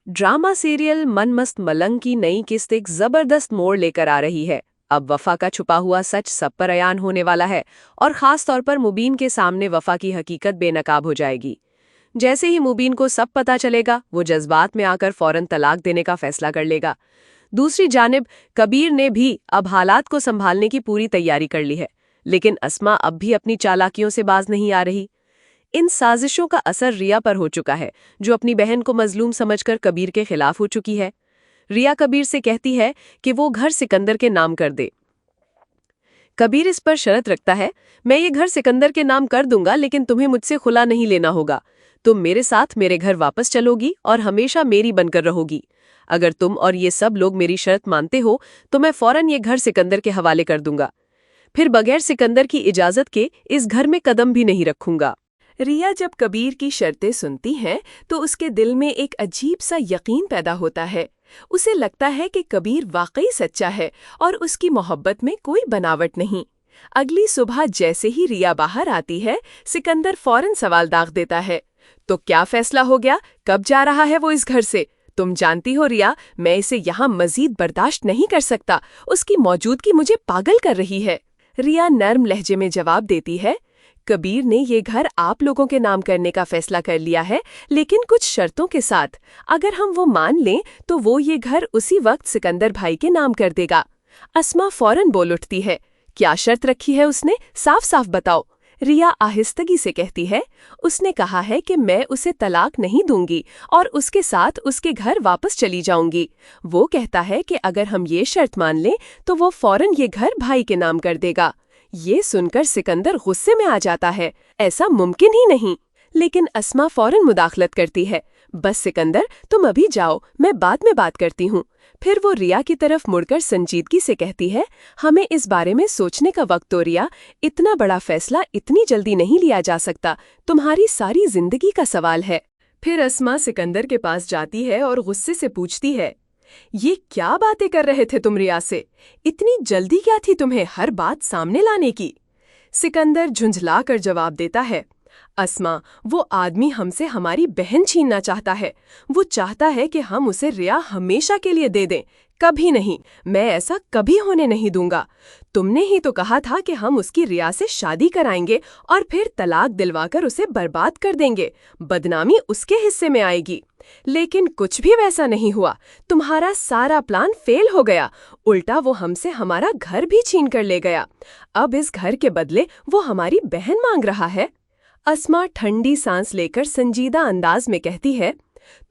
Drama serial मन मस्त मलंग की नई किस्त एक जबरदस्त मोड़ लेकर आ रही है। अब वफा का छुपा हुआ सच सब पर अयान होने वाला है और खास तौर पर मुबीन के सामने वफा की हकीकत बेनकाब हो जाएगी। जैसे ही मुबीन को सब पता चलेगा, वो जज्बात में आकर फौरन तलाक देने का फैसला कर लेगा। दूसरी जानिब कबीर ने भी अब हालात को संभालने की पूरी तैयारी कर ली है, लेकिन अस्मा अब भी अपनी चालाकियों से बाज नहीं आ रही। इन साजिशों का असर रिया पर हो चुका है, जो अपनी बहन को मजलूम समझकर कबीर के खिलाफ हो चुकी है। रिया कबीर से कहती है कि वो घर सिकंदर के नाम कर दे। कबीर इस पर शर्त रखता है, मैं ये घर सिकंदर के नाम कर दूंगा, लेकिन तुम्हें मुझसे खुला नहीं लेना होगा। तुम मेरे साथ मेरे घर वापस चलोगी और हमेशा मेरी बनकर रहोगी। अगर तुम और ये सब लोग मेरी शर्त मानते हो तो मैं फौरन ये घर सिकंदर के हवाले कर दूंगा। फिर बगैर सिकंदर की इजाजत के इस घर में कदम भी नहीं रखूंगा। रिया जब कबीर की शर्तें सुनती है तो उसके दिल में एक अजीब सा यकीन पैदा होता है। उसे लगता है कि कबीर वाकई सच्चा है और उसकी मोहब्बत में कोई बनावट नहीं। अगली सुबह जैसे ही रिया बाहर आती है, सिकंदर फौरन सवाल दाग देता है, तो क्या फैसला हो गया? कब जा रहा है वो इस घर से? तुम जानती हो रिया, मैं इसे यहाँ मजीद बर्दाश्त नहीं कर सकता। उसकी मौजूदगी मुझे पागल कर रही है। रिया नर्म लहजे में जवाब देती है, कबीर ने ये घर आप लोगों के नाम करने का फैसला कर लिया है, लेकिन कुछ शर्तों के साथ। अगर हम वो मान लें तो वो ये घर उसी वक्त सिकंदर भाई के नाम कर देगा। अस्मा फौरन बोल उठती है, क्या शर्त रखी है उसने? साफ साफ बताओ। रिया आहिस्तगी से कहती है, उसने कहा है कि मैं उसे तलाक नहीं दूंगी और उसके साथ उसके घर वापस चली जाऊंगी। वो कहता है कि अगर हम ये शर्त मान लें तो वो फौरन ये घर भाई के नाम कर देगा। ये सुनकर सिकंदर गुस्से में आ जाता है, ऐसा मुमकिन ही नहीं। लेकिन अस्मा फौरन मुदाखलत करती है, बस सिकंदर तुम अभी जाओ, मैं बाद में बात करती हूँ। फिर वो रिया की तरफ मुड़कर संजीदगी से कहती है, हमें इस बारे में सोचने का वक्त तो रिया, इतना बड़ा फैसला इतनी जल्दी नहीं लिया जा सकता, तुम्हारी सारी जिंदगी का सवाल है। फिर अस्मा सिकंदर के पास जाती है और गुस्से से पूछती है, ये क्या बातें कर रहे थे तुम रिया से? इतनी जल्दी क्या थी तुम्हें हर बात सामने लाने की? सिकंदर झुंझला कर जवाब देता है, अस्मा, वो आदमी हमसे हमारी बहन छीनना चाहता है। वो चाहता है कि हम उसे रिया हमेशा के लिए दे दें। कभी नहीं, मैं ऐसा कभी होने नहीं दूंगा। तुमने ही तो कहा था कि हम उसकी रिया से शादी कराएंगे और फिर तलाक दिलवाकर उसे बर्बाद कर देंगे। बदनामी उसके हिस्से में आएगी। लेकिन कुछ भी वैसा नहीं हुआ। तुम्हारा सारा प्लान फेल हो गया। उल्टा वो हमसे हमारा घर भी छीन कर ले गया। अब इस घर के बदले वो हमारी बहन मांग रहा है। अस्मा ठंडी सांस लेकर संजीदा अंदाज में कहती है,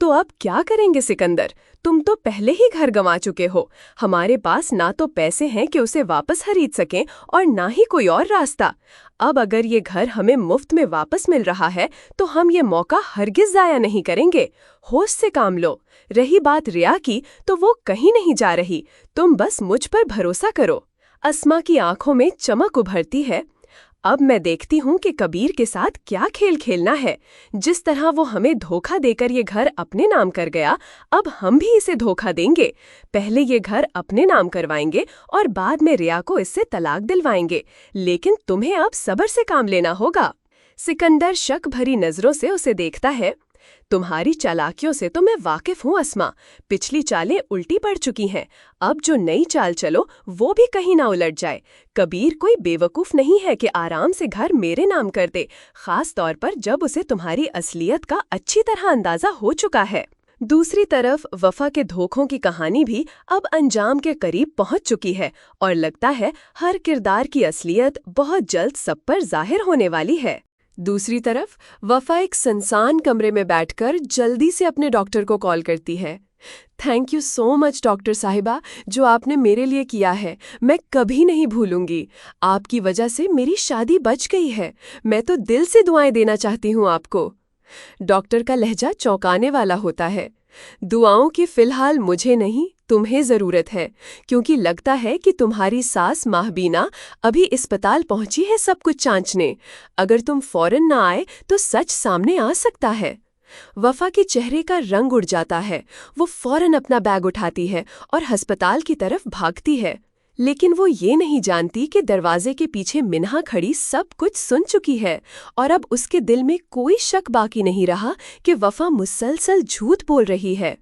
तो अब क्या करेंगे सिकंदर? तुम तो पहले ही घर गंवा चुके हो। हमारे पास ना तो पैसे हैं कि उसे वापस खरीद सकें और ना ही कोई और रास्ता। अब अगर ये घर हमें मुफ्त में वापस मिल रहा है तो हम ये मौका हरगिज जाया नहीं करेंगे। होश से काम लो। रही बात रिया की, तो वो कहीं नहीं जा रही। तुम बस मुझ पर भरोसा करो। अस्मा की आंखों में चमक उभरती है। अब मैं देखती हूँ कि कबीर के साथ क्या खेल खेलना है। जिस तरह वो हमें धोखा देकर ये घर अपने नाम कर गया, अब हम भी इसे धोखा देंगे। पहले ये घर अपने नाम करवाएंगे और बाद में रिया को इससे तलाक दिलवाएंगे। लेकिन तुम्हें अब सब्र से काम लेना होगा। सिकंदर शक भरी नजरों से उसे देखता है। तुम्हारी चालाकियों से तो मैं वाकिफ हूँ अस्मा। पिछली चालें उल्टी पड़ चुकी हैं। अब जो नई चाल चलो वो भी कहीं ना उलट जाए। कबीर कोई बेवकूफ नहीं है कि आराम से घर मेरे नाम कर दे, खास तौर पर जब उसे तुम्हारी असलियत का अच्छी तरह अंदाजा हो चुका है। दूसरी तरफ वफा के धोखों की कहानी भी अब अंजाम के करीब पहुंच चुकी है और लगता है हर किरदार की असलियत बहुत जल्द सब पर जाहिर होने वाली है। दूसरी तरफ वफा एक सुनसान कमरे में बैठकर जल्दी से अपने डॉक्टर को कॉल करती है। Thank you so much doctor साहिबा, जो आपने मेरे लिए किया है मैं कभी नहीं भूलूंगी। आपकी वजह से मेरी शादी बच गई है। मैं तो दिल से दुआएं देना चाहती हूँ आपको। डॉक्टर का लहजा चौंकाने वाला होता है। दुआओं की फिलहाल मुझे नहीं, तुम्हें जरूरत है, क्योंकि लगता है कि तुम्हारी सास माहबीना अभी अस्पताल पहुंची है सब कुछ जांचने। अगर तुम फौरन ना आए तो सच सामने आ सकता है। वफा के चेहरे का रंग उड़ जाता है। वो फौरन अपना बैग उठाती है और अस्पताल की तरफ भागती है। लेकिन वो ये नहीं जानती कि दरवाजे के पीछे मिन्हा खड़ी सब कुछ सुन चुकी है और अब उसके दिल में कोई शक बाकी नहीं रहा कि वफा मुसलसल झूठ बोल रही है।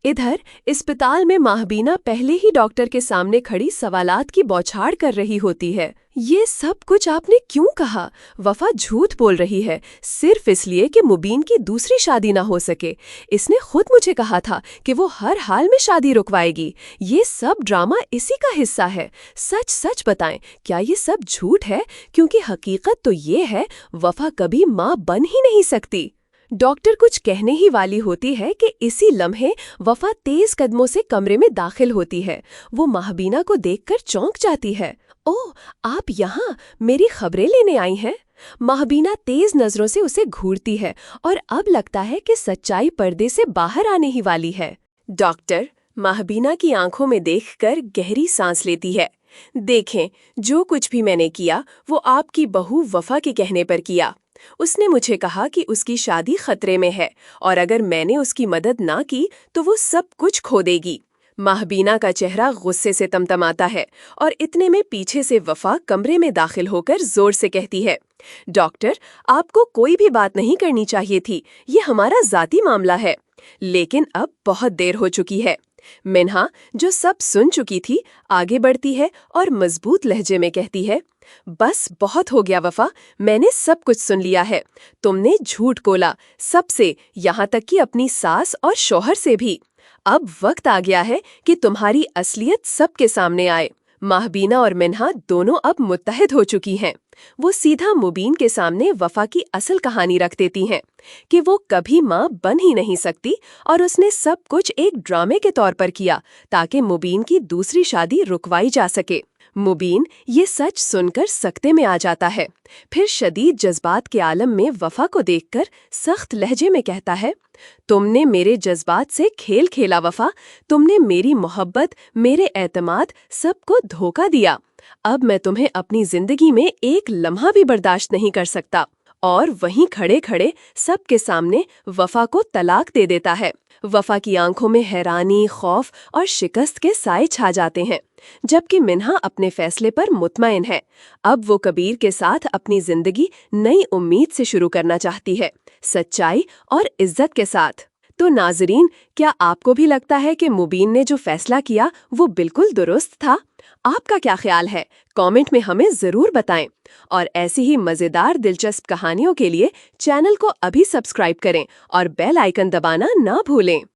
इधर अस्पताल में माहबीना पहले ही डॉक्टर के सामने खड़ी सवालात की बौछार कर रही होती है। ये सब कुछ आपने क्यों कहा? वफा झूठ बोल रही है सिर्फ इसलिए कि मुबीन की दूसरी शादी ना हो सके। इसने खुद मुझे कहा था कि वो हर हाल में शादी रुकवाएगी। ये सब ड्रामा इसी का हिस्सा है। सच सच बताएं, क्या ये सब झूठ है? क्योंकि हकीकत तो ये है, वफा कभी माँ बन ही नहीं सकती। डॉक्टर कुछ कहने ही वाली होती है कि इसी लम्हे वफा तेज कदमों से कमरे में दाखिल होती है। वो माहबीना को देखकर चौंक जाती है। ओह, आप यहाँ मेरी खबरें लेने आई हैं? माहबीना तेज नजरों से उसे घूरती है और अब लगता है कि सच्चाई पर्दे से बाहर आने ही वाली है। डॉक्टर माहबीना की आंखों में देखकर गहरी सांस लेती है। देखें, जो कुछ भी मैंने किया वो आपकी बहू वफा के कहने पर किया। उसने मुझे कहा कि उसकी शादी खतरे में है और अगर मैंने उसकी मदद ना की तो वो सब कुछ खो देगी। माहबीना का चेहरा गुस्से से तमतमाता है और इतने में पीछे से वफा कमरे में दाखिल होकर जोर से कहती है, डॉक्टर, आपको कोई भी बात नहीं करनी चाहिए थी, ये हमारा जाती मामला है। लेकिन अब बहुत देर हो चुकी है। मिन्हा, जो सब सुन चुकी थी, आगे बढ़ती है और मजबूत लहजे में कहती है, बस बहुत हो गया वफा, मैंने सब कुछ सुन लिया है। तुमने झूठ बोला, सबसे, यहाँ तक कि अपनी सास और शौहर से भी। अब वक्त आ गया है कि तुम्हारी असलियत सबके सामने आए। माहबीना और मिन्हा दोनों अब मुत्तहिद हो चुकी हैं। वो सीधा मुबीन के सामने वफा की असल कहानी रख देती हैं कि वो कभी माँ बन ही नहीं सकती और उसने सब कुछ एक ड्रामे के तौर पर किया ताकि मुबीन की दूसरी शादी रुकवाई जा सके। मुबीन ये सच सुनकर सकते में आ जाता है। फिर शदीद जज्बात के आलम में वफा को देखकर सख्त लहजे में कहता है, तुमने मेरे जज्बात से खेल खेला वफा, तुमने मेरी मोहब्बत, मेरे एतमाद सबको धोखा दिया। अब मैं तुम्हें अपनी जिंदगी में एक लम्हा भी बर्दाश्त नहीं कर सकता। और वहीं खड़े खड़े सबके सामने वफा को तलाक दे देता है। वफा की आंखों में हैरानी, खौफ और शिकस्त के साए छा जाते हैं, जबकि मिन्हा अपने फैसले पर मुतमईन है। अब वो कबीर के साथ अपनी जिंदगी नई उम्मीद से शुरू करना चाहती है, सच्चाई और इज्जत के साथ। तो नाजरीन, क्या आपको भी लगता है कि मुबीन ने जो फैसला किया वो बिल्कुल दुरुस्त था? आपका क्या ख्याल है? कमेंट में हमें ज़रूर बताएं। और ऐसी ही मज़ेदार दिलचस्प कहानियों के लिए चैनल को अभी सब्सक्राइब करें और बेल आइकन दबाना ना भूलें।